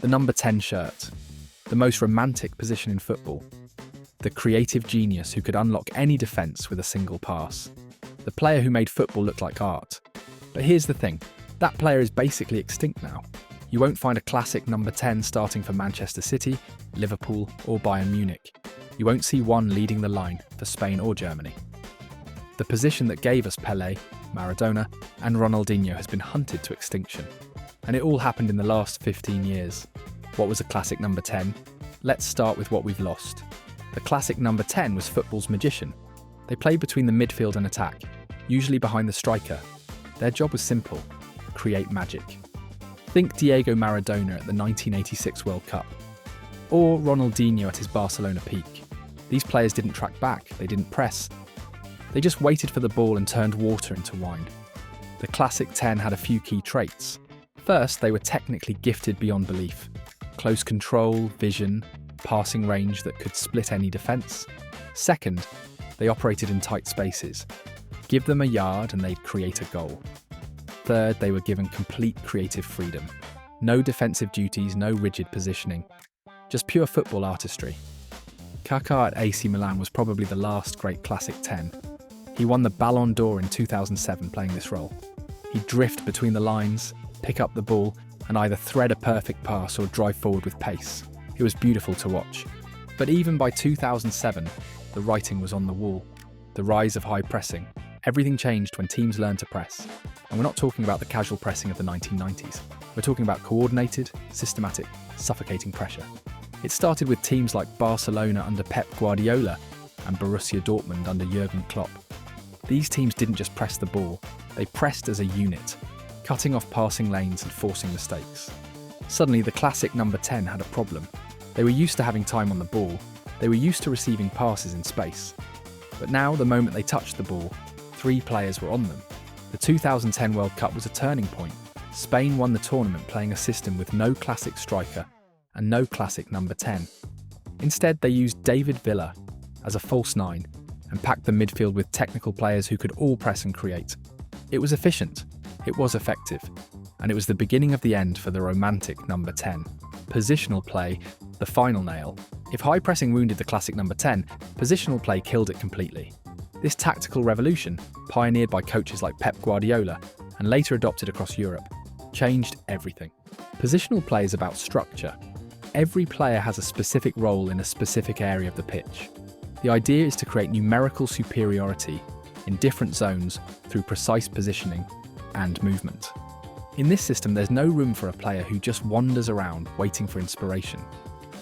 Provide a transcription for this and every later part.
The number 10 shirt. The most romantic position in football. The creative genius who could unlock any defence with a single pass. The player who made football look like art. But here's the thing, that player is basically extinct now. You won't find a classic number 10 starting for Manchester City, Liverpool or Bayern Munich. You won't see one leading the line for Spain or Germany. The position that gave us Pelé, Maradona and Ronaldinho has been hunted to extinction. And it all happened in the last 15 years. What was a classic number 10? Let's start with what we've lost. The classic number 10 was football's magician. They played between the midfield and attack, usually behind the striker. Their job was simple: create magic. Think Diego Maradona at the 1986 World Cup, or Ronaldinho at his Barcelona peak. These players didn't track back, they didn't press. They just waited for the ball and turned water into wine. The classic 10 had a few key traits. First, they were technically gifted beyond belief. Close control, vision, passing range that could split any defence. Second, they operated in tight spaces. Give them a yard and they'd create a goal. Third, they were given complete creative freedom. No defensive duties, no rigid positioning. Just pure football artistry. Kaka at AC Milan was probably the last great classic 10. He won the Ballon d'Or in 2007 playing this role. He'd drift between the lines, pick up the ball, and either thread a perfect pass or drive forward with pace. It was beautiful to watch. But even by 2007, the writing was on the wall. The rise of high pressing. Everything changed when teams learned to press. And we're not talking about the casual pressing of the 1990s. We're talking about coordinated, systematic, suffocating pressure. It started with teams like Barcelona under Pep Guardiola and Borussia Dortmund under Jurgen Klopp. These teams didn't just press the ball, they pressed as a unit, cutting off passing lanes and forcing mistakes. Suddenly, the classic number 10 had a problem. They were used to having time on the ball, they were used to receiving passes in space. But now, the moment they touched the ball, 3 players were on them. The 2010 World Cup was a turning point. Spain won the tournament playing a system with no classic striker and no classic number 10. Instead, they used David Villa as a false 9 and packed the midfield with technical players who could all press and create. It was efficient, it was effective, and it was the beginning of the end for the romantic number 10. Positional play, the final nail. If high pressing wounded the classic number 10, positional play killed it completely. This tactical revolution, pioneered by coaches like Pep Guardiola and later adopted across Europe, changed everything. Positional play is about structure. Every player has a specific role in a specific area of the pitch. The idea is to create numerical superiority in different zones through precise positioning and movement. In this system, there's no room for a player who just wanders around waiting for inspiration.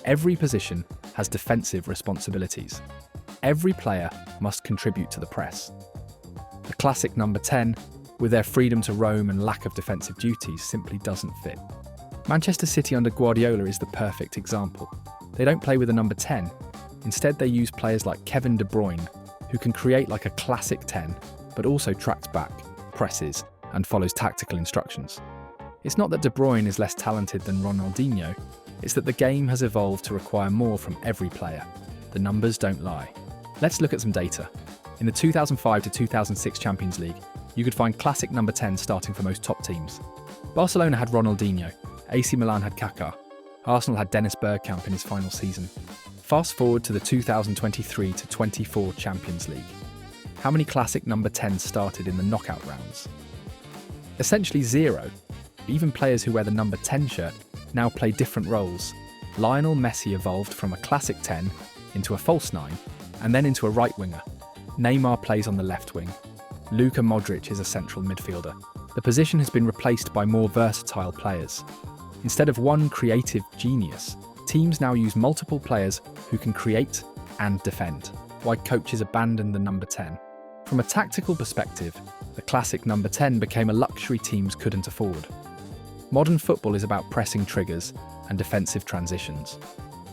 Every position has defensive responsibilities. Every player must contribute to the press. The classic number 10, with their freedom to roam and lack of defensive duties, simply doesn't fit. Manchester City under Guardiola is the perfect example. They don't play with a number 10. Instead, they use players like Kevin De Bruyne, who can create like a classic 10, but also tracks back, presses, and follows tactical instructions. It's not that De Bruyne is less talented than Ronaldinho, it's that the game has evolved to require more from every player. The numbers don't lie. Let's look at some data. In the 2005 to 2006 Champions League, you could find classic number 10 starting for most top teams. Barcelona had Ronaldinho, AC Milan had Kaka, Arsenal had Dennis Bergkamp in his final season. Fast forward to the 2023 to 24 Champions League. How many classic number 10s started in the knockout rounds? Essentially 0. Even players who wear the number 10 shirt now play different roles. Lionel Messi evolved from a classic 10 into a false 9 and then into a right winger. Neymar plays on the left wing. Luka Modric is a central midfielder. The position has been replaced by more versatile players. Instead of one creative genius, teams now use multiple players who can create and defend. Why coaches abandoned the number 10. From a tactical perspective, the classic number 10 became a luxury teams couldn't afford. Modern football is about pressing triggers and defensive transitions.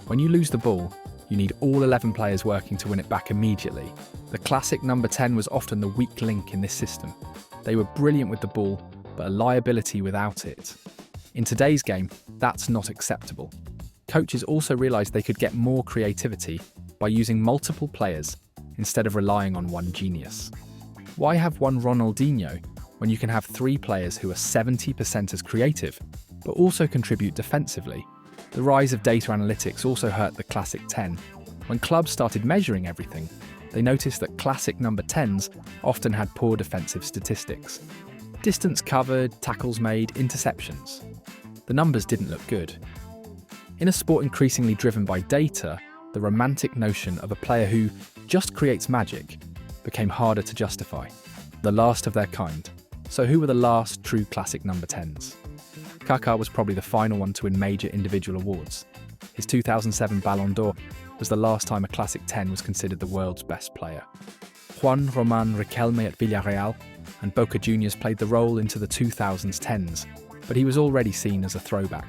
When you lose the ball, you need all 11 players working to win it back immediately. The classic number 10 was often the weak link in this system. They were brilliant with the ball, but a liability without it. In today's game, that's not acceptable. Coaches also realised they could get more creativity by using multiple players instead of relying on one genius. Why have one Ronaldinho when you can have 3 players who are 70% as creative, but also contribute defensively? The rise of data analytics also hurt the classic 10. When clubs started measuring everything, they noticed that classic number 10s often had poor defensive statistics. Distance covered, tackles made, interceptions. The numbers didn't look good. In a sport increasingly driven by data, the romantic notion of a player who just creates magic became harder to justify. The last of their kind. So who were the last true classic number 10s? Kaka was probably the final one to win major individual awards. His 2007 Ballon d'Or was the last time a classic 10 was considered the world's best player. Juan Román Riquelme at Villarreal and Boca Juniors played the role into the 2000s 10s, but he was already seen as a throwback.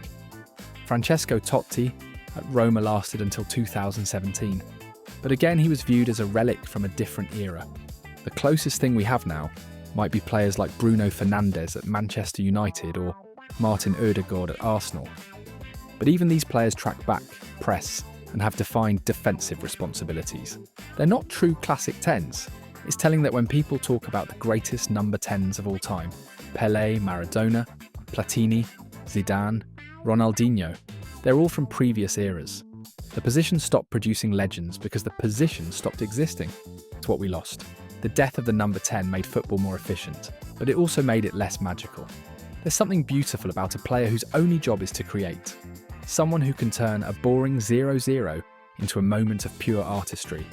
Francesco Totti at Roma lasted until 2017, but again he was viewed as a relic from a different era. The closest thing we have now might be players like Bruno Fernandes at Manchester United or Martin Ødegaard at Arsenal. But even these players track back, press, and have defined defensive responsibilities. They're not true classic 10s. It's telling that when people talk about the greatest number 10s of all time, Pelé, Maradona, Platini, Zidane, Ronaldinho, they're all from previous eras. The position stopped producing legends because the position stopped existing. It's what we lost. The death of the number 10 made football more efficient, but it also made it less magical. There's something beautiful about a player whose only job is to create. Someone who can turn a boring 0-0 into a moment of pure artistry.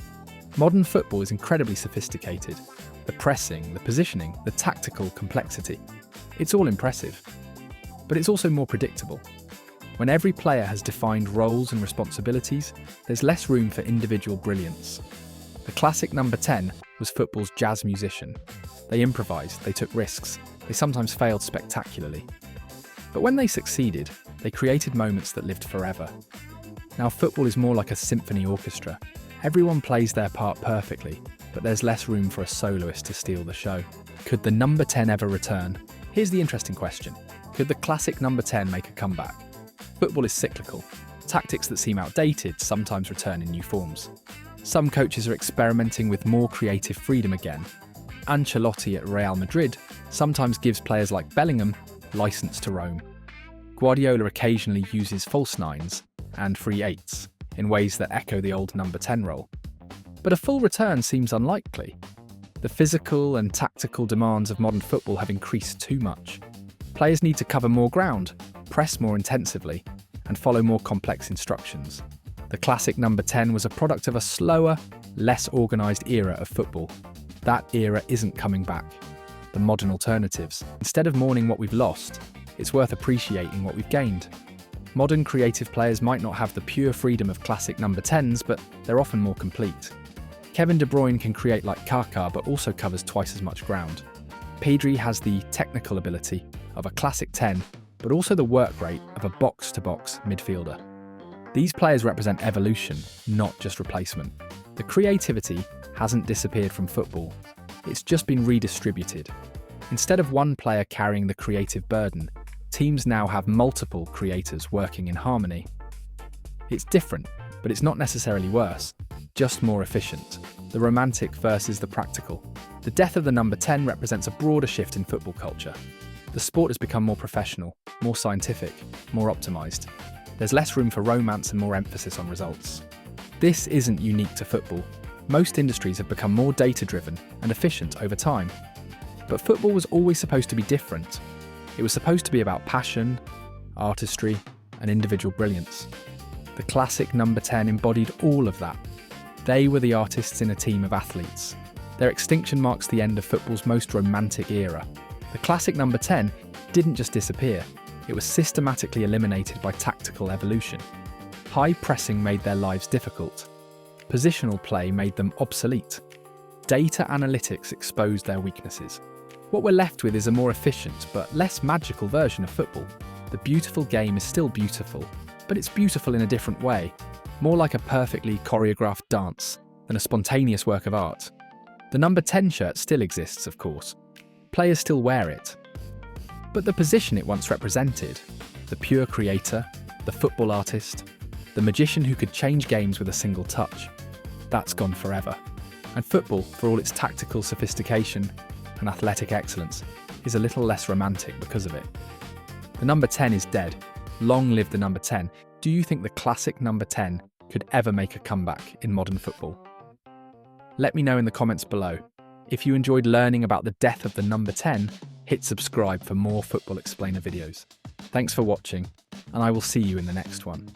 Modern football is incredibly sophisticated. The pressing, the positioning, the tactical complexity. It's all impressive. But it's also more predictable. When every player has defined roles and responsibilities, there's less room for individual brilliance. The classic number 10 was football's jazz musician. They improvised, they took risks, they sometimes failed spectacularly. But when they succeeded, they created moments that lived forever. Now football is more like a symphony orchestra. Everyone plays their part perfectly, but there's less room for a soloist to steal the show. Could the number 10 ever return? Here's the interesting question. Could the classic number 10 make a comeback? Football is cyclical. Tactics that seem outdated sometimes return in new forms. Some coaches are experimenting with more creative freedom again. Ancelotti at Real Madrid sometimes gives players like Bellingham license to roam. Guardiola occasionally uses false nines and free eights in ways that echo the old number 10 role. But a full return seems unlikely. The physical and tactical demands of modern football have increased too much. Players need to cover more ground, press more intensively, and follow more complex instructions. The classic number 10 was a product of a slower, less organised era of football. That era isn't coming back. The modern alternatives. Instead of mourning what we've lost, it's worth appreciating what we've gained. Modern creative players might not have the pure freedom of classic number 10s, but they're often more complete. Kevin De Bruyne can create like Kaka, but also covers twice as much ground. Pedri has the technical ability of a classic 10, but also the work rate of a box-to-box midfielder. These players represent evolution, not just replacement. The creativity hasn't disappeared from football. It's just been redistributed. Instead of one player carrying the creative burden, teams now have multiple creators working in harmony. It's different, but it's not necessarily worse, just more efficient. The romantic versus the practical. The death of the number 10 represents a broader shift in football culture. The sport has become more professional, more scientific, more optimised. There's less room for romance and more emphasis on results. This isn't unique to football. Most industries have become more data-driven and efficient over time. But football was always supposed to be different. It was supposed to be about passion, artistry, and individual brilliance. The classic number 10 embodied all of that. They were the artists in a team of athletes. Their extinction marks the end of football's most romantic era. The classic number 10 didn't just disappear, it was systematically eliminated by tactical evolution. High pressing made their lives difficult. Positional play made them obsolete. Data analytics exposed their weaknesses. What we're left with is a more efficient but less magical version of football. The beautiful game is still beautiful, but it's beautiful in a different way, more like a perfectly choreographed dance than a spontaneous work of art. The number 10 shirt still exists, of course. Players still wear it. But the position it once represented, the pure creator, the football artist, the magician who could change games with a single touch, that's gone forever. And football, for all its tactical sophistication and athletic excellence, is a little less romantic because of it. The number 10 is dead. Long live the number 10. Do you think the classic number 10 could ever make a comeback in modern football? Let me know in the comments below. If you enjoyed learning about the death of the number 10, hit subscribe for more Football Explainer videos. Thanks for watching, and I will see you in the next one.